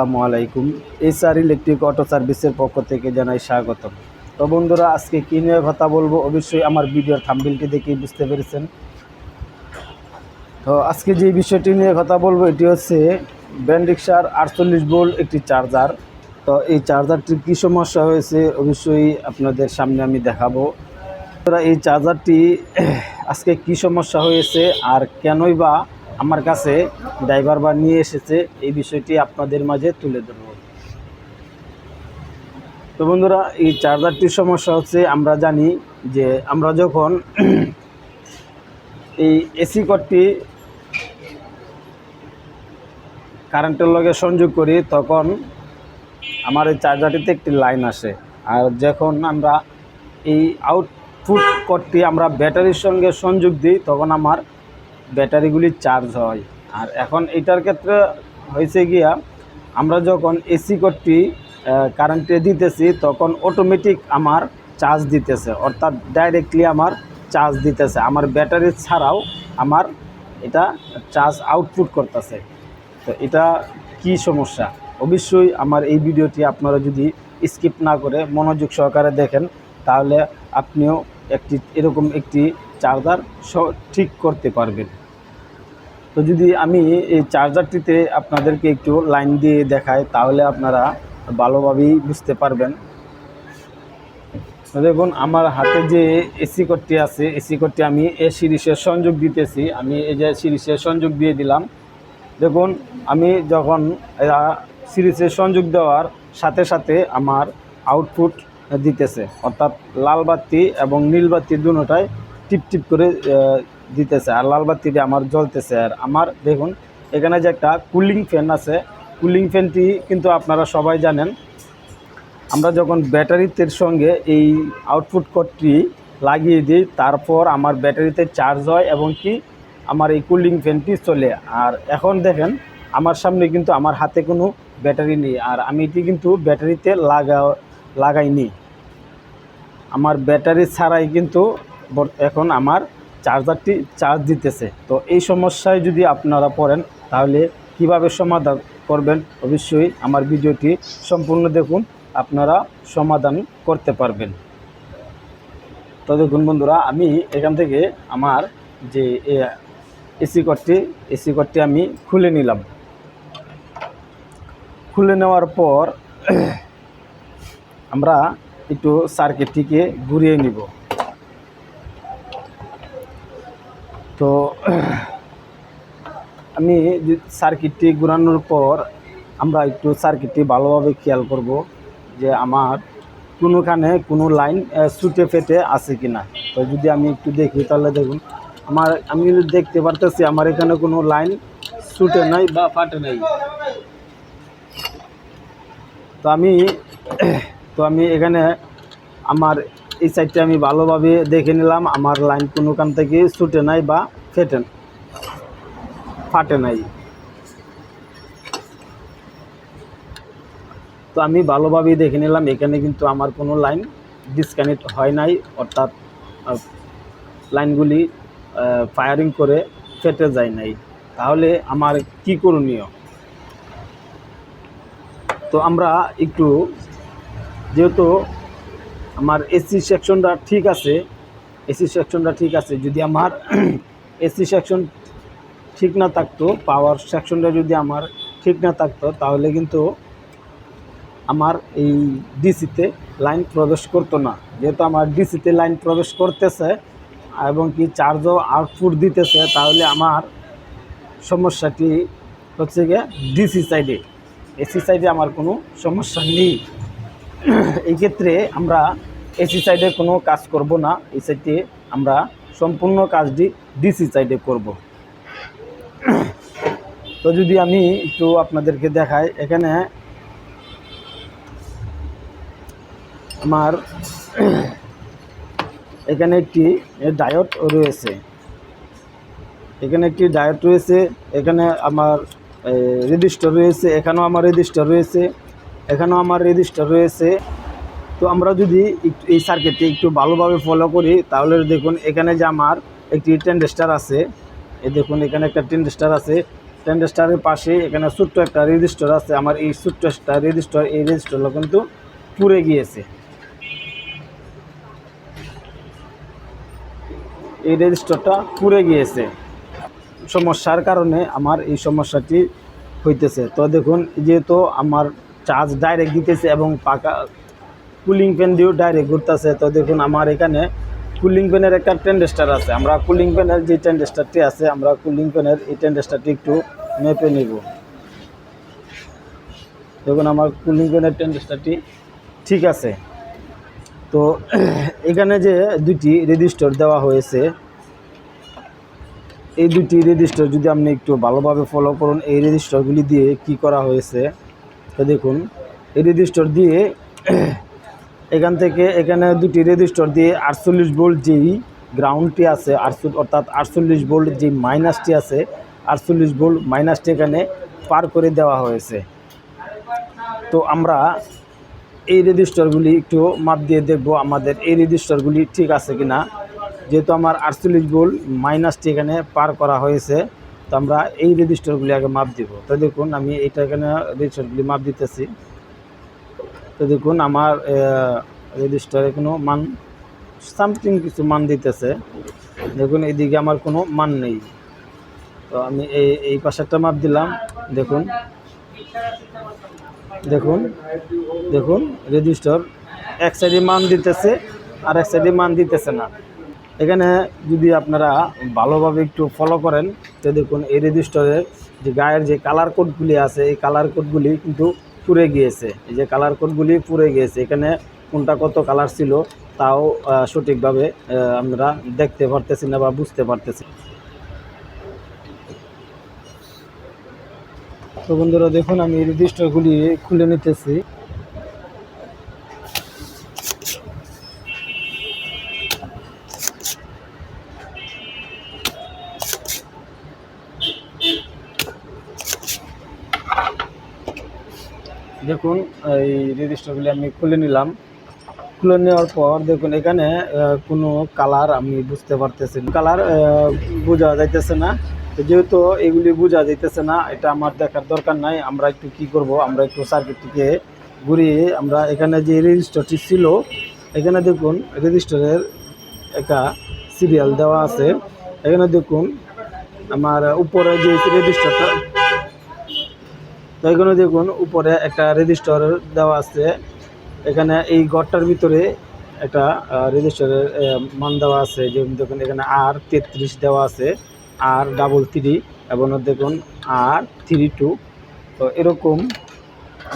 আসসালামু আলাইকুম। SR electric auto সার্ভিসের পক্ষ থেকে জানাই স্বাগতম। তো বন্ধুরা, আজকে কী নিয়ে কথা বলবো অবশ্যই আমার ভিডিওর থাম্বনেলটি দেখেই বুঝতে পেরেছেন। তো আজকে যে বিষয়টি নিয়ে কথা বলবো এটি হচ্ছে ব্র্যান্ড রিক্সার 48 ভোল্ট একটি চার্জার। তো এই চার্জারটির কী সমস্যা হয়েছে অবশ্যই আপনাদের সামনে আমি দেখাবো। এই চার্জারটি আজকে কি সমস্যা হয়েছে আর কেনই বা আমার কাছে ড্রাইভার বা নিয়ে এসেছে এই বিষয়টি আপনাদের মাঝে তুলে ধরব। তো বন্ধুরা, এই চার্জারটির সমস্যা হচ্ছে, আমরা জানি যে আমরা যখন এই এসি কর্ডটি কারেন্টের লগে সংযোগ করি তখন আমার এই চার্জারটিতে একটি লাইন আসে, আর যখন আমরা এই আউটপুট কর্ডটি আমরা ব্যাটারির সঙ্গে সংযোগ দিই তখন আমার ব্যাটারিগুলি চার্জ হয়। আর এখন এটার ক্ষেত্রে হয়েছে গিয়া, আমরা যখন এসি কর্ডটি কারেন্টে দিতেছি তখন অটোমেটিক আমার চার্জ দিতেছে, অর্থাৎ ডাইরেক্টলি আমার চার্জ দিতেছে, আমার ব্যাটারি ছাড়াও আমার এটা চার্জ আউটপুট করতেছে। তো এটা কি সমস্যা, অবশ্যই আমার এই ভিডিওটি আপনারা যদি স্কিপ না করে মনোযোগ সহকারে দেখেন তাহলে আপনিও এরকম একটি চার্জার ঠিক করতে পারবেন। তো যদি আমি এই চার্জারটিতে আপনাদেরকে একটু লাইন দিয়ে দেখাই তাহলে আপনারা ভালোভাবেই বুঝতে পারবেন। দেখুন, আমার হাতে যে এসি কর্ডটি আছে, এসি কর্ডটি আমি এই সিরিজের সংযোগ দিতেছি। আমি এই যে সিরিজের সংযোগ দিয়ে দিলাম। দেখুন, আমি যখন সিরিজের সংযোগ দেওয়ার সাথে সাথে আমার আউটপুট দিতেছে, অর্থাৎ লাল বাতি এবং নীল বাতি দুটোটাই টিপ টিপ করে দিতেছে, আর লাল বাতিটি আমার জ্বলতেছে। আর আমার দেখুন এখানে যে একটা কুলিং ফ্যান আছে, কুলিং ফ্যানটি কিন্তু আপনারা সবাই জানেন, আমরা যখন ব্যাটারিতে সঙ্গে এই আউটপুট কর্ডটি লাগিয়ে দিই তারপর আমার ব্যাটারিতে চার্জ হয় এবং কি আমার এই কুলিং ফ্যানটি চলে। আর এখন দেখেন আমার সামনে কিন্তু আমার হাতে কোনো ব্যাটারি নেই, আর আমি এটি কিন্তু ব্যাটারিতে লাগাইনি, আমার ব্যাটারি ছাড়াই কিন্তু এখন আমার চার্জারটি চার্জ দিতেছে। তো এই সমস্যায় যদি আপনারা পড়েন তাহলে কিভাবে সমাধান করবেন অবশ্যই আমার ভিডিওটি সম্পূর্ণ দেখুন, আপনারা সমাধান করতে পারবেন। তো দেখুন বন্ধুরা, আমি এখান থেকে আমার যে এসি কর্ডটি আমি খুলে নিলাম। খুলে নেওয়ার পর আমরা একটু সার্কিটটিকে ঘুরিয়ে নিব। তো আমি সার্কিটটি ঘোরানোর পর আমরা একটু সার্কিটটি ভালোভাবে খেয়াল করব যে আমার কোনোখানে কোনো লাইন ছুটে ফেটে আছে কিনা। তো যদি আমি একটু দেখি তাহলে দেখুন আমি দেখতে পারতেছি আমার এখানে কোনো লাইন ছুটে নাই বা ফাটে নাই। তো আমি এখানে আমার এই সাইডটা আমি ভালোভাবে দেখে নিলাম, আমার লাইন কোনোখান থেকে ছুটে নাই বা ফাটে নাই। তো আমি ভালোভাবেই দেখে নিলাম এখানে কিন্তু আমার কোনো লাইন ডিসকানেক্ট হয় নাই, অর্থাৎ লাইনগুলি ফায়ারিং করে ফেটে যায় নাই। তাহলে আমার কি করণীয়? তো আমরা একটু, যেহেতু আমার এসি সেকশনটা ঠিক আছে, যদি আমার এসি সেকশন ঠিক না থাকতো, পাওয়ার সেকশনটা যদি আমার ঠিক না থাকতো তাহলে কিন্তু আমার এই ডিসিতে লাইন প্রবেশ করতো না। যেহেতু আমার ডিসিতে লাইন প্রবেশ করতেছে এবং কি চার্জও আউটপুট দিতেছে, তাহলে আমার সমস্যাটি হচ্ছে গিয়ে ডিসি সাইডে, এসি সাইডে আমার কোনো সমস্যা নেই। এই ক্ষেত্রে আমরা এসি সাইডে কোনো কাজ করব না, এই সাইডে আমরা সম্পূর্ণ কাজটি ডিসি সাইডে করব। তো যদি আমি একটু আপনাদেরকে দেখাই, এখানে আমার এখানে একটি ডায়োড রয়েছে, এখানে আমার রেজিস্টার রয়েছে, এখানেও আমার রেজিস্টার রয়েছে। তো আমরা যদি এই সার্কিটটি একটু ভালোভাবে ফলো করি তাহলে দেখুন এখানে যে আমার একটি ট্রানজিস্টর আছে, এই দেখুন এখানে একটা ট্রানজিস্টর আছে, ট্রানজিস্টরের পাশে এখানে ছোট্ট একটা রেজিস্টার আছে। আমার এই ছোট্ট একটা রেজিস্টার, এই রেজিস্টারটা কিন্তু পুড়ে গিয়েছে। এই রেজিস্টারটা পুড়ে গিয়েছে, সমস্যার কারণে আমার এই সমস্যাটি হইতেছে। তো দেখুন, যেহেতু আমার চার্জ ডাইরেক্ট দিতেছে এবং পাকা কুলিং ফ্যান দিয়েও ডাইরেক্ট ঘুরতেছে। তো দেখুন, আমার এখানে কুলিং ফ্যানের একটা ট্রানজিস্টর আছে। আমরা কুলিং ফ্যানের যে ট্রানজিস্টরটি আছে, আমরা কুলিং ফ্যানের এই ট্রানজিস্টরটি একটু মেপে নিব। দেখুন, আমার কুলিং ফ্যানের ট্রানজিস্টরটি ঠিক আছে। তো এখানে যে দুটি রেজিস্টার দেওয়া হয়েছে, এই দুটি রেজিস্টার যদি আপনি একটু ভালোভাবে ফলো করুন, এই রেজিস্টারগুলি দিয়ে কি করা হয়েছে। তো দেখুন, এই রেজিস্টার দিয়ে এখান থেকে এখানে দুটি রেজিস্টার দিয়ে 48 ভোল্ট যেই গ্রাউন্ডটি আছে, অর্থাৎ 48 ভোল্ট যে মাইনাসটি আছে, 48 ভোল্ট মাইনাসটি এখানে পার করে দেওয়া হয়েছে। তো আমরা এই রেজিস্টারগুলি একটু মাপ দিয়ে দেখব আমাদের এই রেজিস্টারগুলি ঠিক আছে কি না। যেহেতু আমার 48 ভোল্ট মাইনাসটি এখানে পার করা হয়েছে, তো আমরা এই রেজিস্টারগুলি আগে মাপ দিব। তো দেখুন, আমি এইটা এখানে রেজিস্টারগুলি মাপ দিতেছি। তো দেখুন, আমার রেজিস্টারে কোনো মান সামথিং কিছু মান দিতেছে। দেখুন, এইদিকে আমার কোনো মান নেই। তো আমি এই পাশেরটা মাপ দিলাম। দেখুন দেখুন দেখুন রেজিস্টার এক সাইডে মান দিতেছে আর এক সাইডে মান দিতেছে না। এখানে যদি আপনারা ভালোভাবে একটু ফলো করেন, তো দেখুন, এই রেজিস্টারের যে গায়ের যে কালার কোডগুলি আছে, এই কালার কোডগুলি কিন্তু পুড়ে গিয়েছে। এই যে কালার কোডগুলি পুড়ে গিয়েছে, এখানে কোনটা কত কালার ছিল তাও সঠিকভাবে আমরা দেখতে পারতেছি না বা বুঝতে পারতেছি। তো বন্ধুরা, দেখুন, আমি এই রেজিস্টারগুলি খুলে নিতেছি। দেখুন, এই রেজিস্টারগুলি আমি খুলে নিলাম। খুলে নেওয়ার পর দেখুন, এখানে কোনো কালার আমি বুঝতে পারতেছি না, কালার বোঝা যাইতেছে না। তো যেহেতু এগুলি বোঝা যাইতেছে না, এটা আমার দেখার দরকার নাই। আমরা একটু কি করব, আমরা একটু সার্কিটটিকে ঘুরিয়ে আমরা এখানে যে রেজিস্টারটি ছিল, এখানে দেখুন রেজিস্টারের একটা সিরিয়াল দেওয়া আছে। এখানে দেখুন আমার উপরে যে রেজিস্টারটা, তো এখানে দেখুন উপরে একটা রেজিস্টার দেওয়া আছে। এখানে এই ঘরটার ভিতরে একটা রেজিস্টারের মান দেওয়া আছে। যেমন দেখুন, এখানে R33 দেওয়া আছে, R33 এবং দেখুন R32। তো এরকম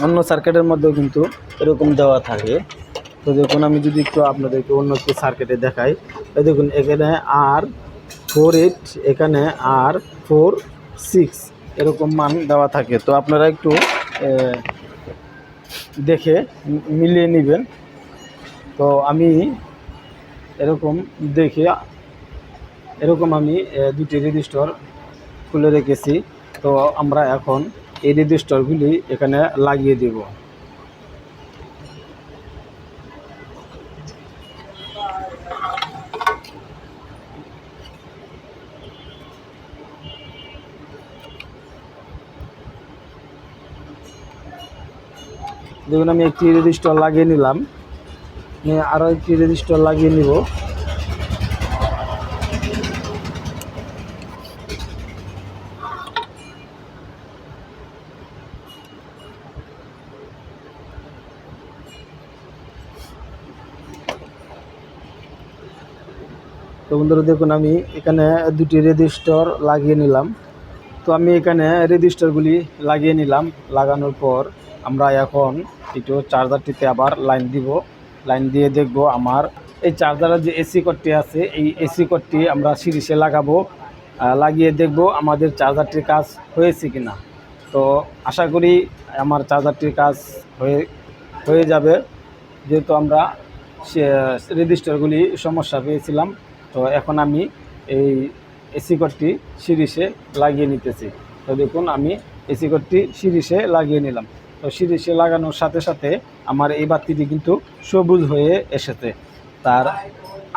অন্য সার্কিটের মধ্যেও কিন্তু এরকম দেওয়া থাকে। তো দেখুন, আমি যদি একটু আপনাদেরকে অন্য একটু সার্কিটে দেখাই, তো দেখুন এখানে R48, এখানে R46 এরকম মান দেওয়া থাকে। তো আপনারা একটু দেখে মিলিয়ে নেবেন। তো আমি এরকম আমি দুটি রেজিস্টার খুলে রেখেছি। তো আমরা এখন এই রেজিস্টারগুলি এখানে লাগিয়ে দেব। দেখুন, আমি একটি রেজিস্টার লাগিয়ে নিলাম, আরও একটি রেজিস্টার লাগিয়ে নিব। তো বন্ধুরা, দেখুন, আমি এখানে দুটি রেজিস্টার লাগিয়ে নিলাম। তো আমি এখানে রেজিস্টারগুলি লাগিয়ে নিলাম। লাগানোর পর আমরা এখন একটু চার্জারটিতে আবার লাইন দিব। লাইন দিয়ে দেখব আমার এই চার্জারের যে এসি কর্ডটি আছে, এই এসি কর্ডটি আমরা সিরিজে লাগাবো। লাগিয়ে দেখব আমাদের চার্জারটির কাজ হয়েছে কি না। তো আশা করি আমার চার্জারটির কাজ হয়ে যাবে, যেহেতু আমরা রেজিস্টারগুলি সমস্যা পেয়েছিলাম। তো এখন আমি এই এসি কর্ডটি সিরিজে লাগিয়ে নিতেছি। তো দেখুন, আমি এসি কর্ডটি সিরিজে লাগিয়ে নিলাম। তো সিরিজে লাগানোর সাথে সাথে আমার এই বাতিটি কিন্তু সবুজ হয়ে এসেছে। তার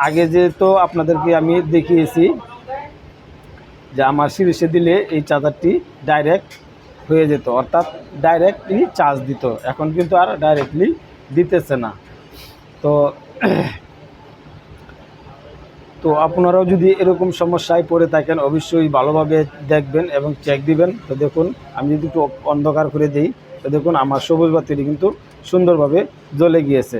আগে যেহেতু আপনাদেরকে আমি দেখিয়েছি যে আমার সিরিজে দিলে এই চার্জারটি ডাইরেক্ট হয়ে যেত, অর্থাৎ ডাইরেক্টলি চার্জ দিত। এখন কিন্তু আর ডাইরেক্টলি দিতেছে না। তো তো আপনারাও যদি এরকম সমস্যায় পড়ে থাকেন অবশ্যই ভালোভাবে দেখবেন এবং চেক দিবেন। তো দেখুন আমি যদি একটু অন্ধকার করে দিই, তো দেখুন আমার সবুজ বাতিটি কিন্তু সুন্দরভাবে জ্বলে গিয়েছে।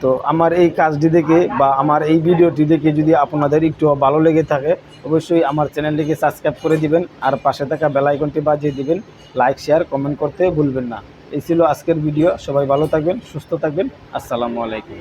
তো আমার এই কাজটি দেখে বা আমার এই ভিডিওটি দেখে যদি আপনাদের একটু ভালো লেগে থাকে অবশ্যই আমার চ্যানেলটিকে সাবস্ক্রাইব করে দিবেন আর পাশে থাকা বেল আইকনটি বাজিয়ে দিবেন। লাইক শেয়ার কমেন্ট করতে ভুলবেন না। এই ছিল আজকের ভিডিও। সবাই ভালো থাকবেন, সুস্থ থাকবেন। আসসালামু আলাইকুম।